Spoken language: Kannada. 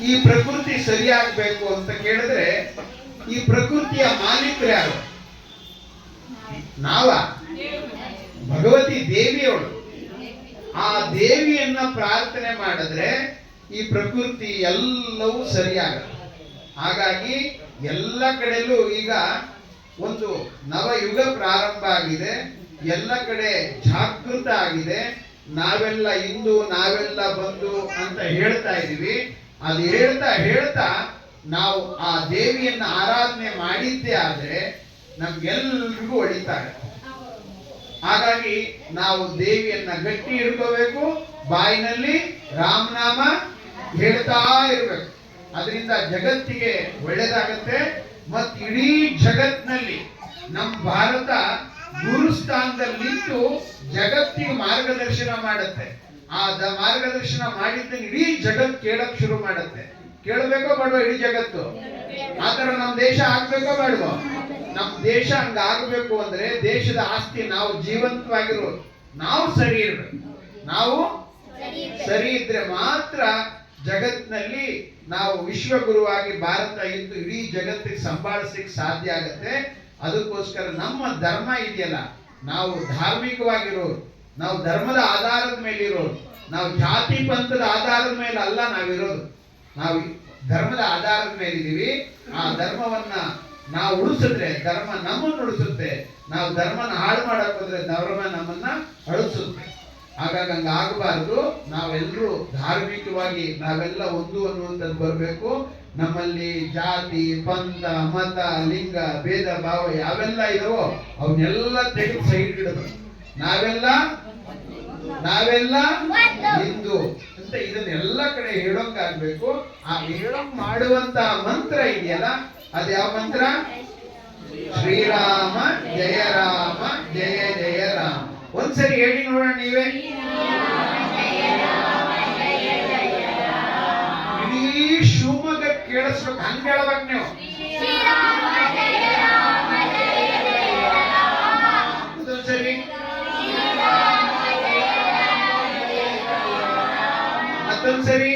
ಈ ಪ್ರಕೃತಿ ಸರಿಯಾಗಬೇಕು ಅಂತ ಕೇಳಿದ್ರೆ ಈ ಪ್ರಕೃತಿಯ ಮಾಲೀಕರು ಯಾರು? ನಾವ? ಭಗವತಿ ದೇವಿಯವಳು. ಆ ದೇವಿಯನ್ನ ಪ್ರಾರ್ಥನೆ ಮಾಡಿದ್ರೆ ಈ ಪ್ರಕೃತಿ ಎಲ್ಲವೂ ಸರಿಯಾಗಲ್ಲ. ಹಾಗಾಗಿ ಎಲ್ಲ ಕಡೆಯಲ್ಲೂ ಈಗ ಒಂದು ನವಯುಗ ಪ್ರಾರಂಭ ಆಗಿದೆ, ಎಲ್ಲ ಕಡೆ ಜಾಗೃತ ಆಗಿದೆ. ನಾವೆಲ್ಲ ಇಂದು, ನಾವೆಲ್ಲ ಬಂದು ಅಂತ ಹೇಳ್ತಾ ಇದೀವಿ. ಅದು ಹೇಳ್ತಾ ಹೇಳ್ತಾ ನಾವು ಆ ದೇವಿಯನ್ನ ಆರಾಧನೆ ಮಾಡಿದ್ದೇ ಆದ್ರೆ ನಮ್ಗೆಲ್ರಿಗೂ ಹೊಡಿತಾರೆ. ಹಾಗಾಗಿ ನಾವು ದೇವಿಯನ್ನ ಗಟ್ಟಿ ಹಿಡ್ಕೋಬೇಕು, ಬಾಯಿನಲ್ಲಿ ರಾಮನಾಮ ಹೇಳ್ತಾ ಇರ್ಬೇಕು. ಅದರಿಂದ ಜಗತ್ತಿಗೆ ಒಳ್ಳೇದಾಗತ್ತೆ. ಮತ್ತು ಇಡೀ ಜಗತ್ನಲ್ಲಿ ನಮ್ಮ ಭಾರತ ಗುರುಸ್ಥಾನದಲ್ಲಿದ್ದು ಜಗತ್ತಿಗೆ ಮಾರ್ಗದರ್ಶನ ಮಾಡುತ್ತೆ. ಆ ಮಾರ್ಗದರ್ಶನ ಮಾಡಿದ್ದನ್ನು ಇಡೀ ಜಗತ್ ಕೇಳಕ್ ಶುರು ಮಾಡುತ್ತೆ. ಕೇಳಬೇಕೋ ಬೇಡವೋ ಇಡೀ ಜಗತ್ತು? ಆತರ ನಮ್ಮ ದೇಶ ಆಗ್ಬೇಕೋ ಬೇಡವೋ? ನಮ್ಮ ದೇಶ ಹಂಗ ಆಗ್ಬೇಕು ಅಂದ್ರೆ ದೇಶದ ಆಸ್ತಿ ನಾವು ಜೀವಂತವಾಗಿರೋದು, ನಾವು ಸರಿ ಇರ್ಬೇಕು. ನಾವು ಸರಿ ಇದ್ರೆ ಮಾತ್ರ ಜಗತ್ನಲ್ಲಿ ನಾವು ವಿಶ್ವಗುರುವಾಗಿ ಭಾರತ ಇದ್ದು ಇಡೀ ಜಗತ್ತಿಗೆ ಸಂಭಾಳಿಸ್ಲಿಕ್ಕೆ ಸಾಧ್ಯ ಆಗುತ್ತೆ. ಅದಕ್ಕೋಸ್ಕರ ನಮ್ಮ ಧರ್ಮ ಇದೆಯಲ್ಲ, ನಾವು ಧಾರ್ಮಿಕವಾಗಿರೋರು, ನಾವು ಧರ್ಮದ ಆಧಾರದ ಮೇಲೆ ಇರೋರು, ನಾವು ಜಾತಿ ಪಂಥದ ಆಧಾರದ ಮೇಲೆ ಅಲ್ಲ ನಾವಿರೋದು, ನಾವು ಧರ್ಮದ ಆಧಾರದ ಮೇಲೆ ಇದೀವಿ. ಆ ಧರ್ಮವನ್ನ ನಾವು ಉಳಿಸಿದ್ರೆ ಧರ್ಮ ನಮ್ಮನ್ನು ಉಳಿಸುತ್ತೆ. ನಾವು ಧರ್ಮನ ಹಾಳು ಮಾಡಕ್ ಹೋದ್ರೆ ಧರ್ಮ ನಮ್ಮನ್ನ ಅಳಿಸುತ್ತೆ. ಹಾಗಾಗಿ ಹಂಗ ಆಗಬಾರದು. ನಾವೆಲ್ಲರೂ ಧಾರ್ಮಿಕವಾಗಿ ನಾವೆಲ್ಲ ಒಂದು ಅನ್ನುವಂಥದ್ದು ಬರಬೇಕು. ನಮ್ಮಲ್ಲಿ ಜಾತಿ ಪಂಥ ಮತ ಲಿಂಗ ಭೇದ ಭಾವ ಯಾವೆಲ್ಲ ಇದಾವೋ ಅವನ್ನೆಲ್ಲ ತೆಗೆದು ಸೈಡ್ ಇಡೋದು. ನಾವೆಲ್ಲ ಹಿಂದೂ ಅಂತ ಇದನ್ನೆಲ್ಲ ಕಡೆ ಹೇಳೋಂಗಾಗ್ಬೇಕು. ಆ ಹೇಳೋಂಗ್ ಮಾಡುವಂತ ಮಂತ್ರ ಇದೆಯಲ್ಲ, ಅದು ಯಾವ ಮಂತ್ರ? ಶ್ರೀರಾಮ ಜಯ ರಾಮ ಜಯ ಜಯ ರಾಮ. ಒಂದ್ಸರಿ ಹೇಳಿ ನೋಡೋಣ ನೀವೇ. ಇಡೀ ಶಿವಮೊಗ್ಗ ಕೇಳಿಸ್ಬೇಕು, ಹಂಗ ಹೇಳ್ಬೇಕು ನೀವು. ಮತ್ತೊಂದ್ಸರಿ ಮತ್ತೊಂದ್ಸರಿ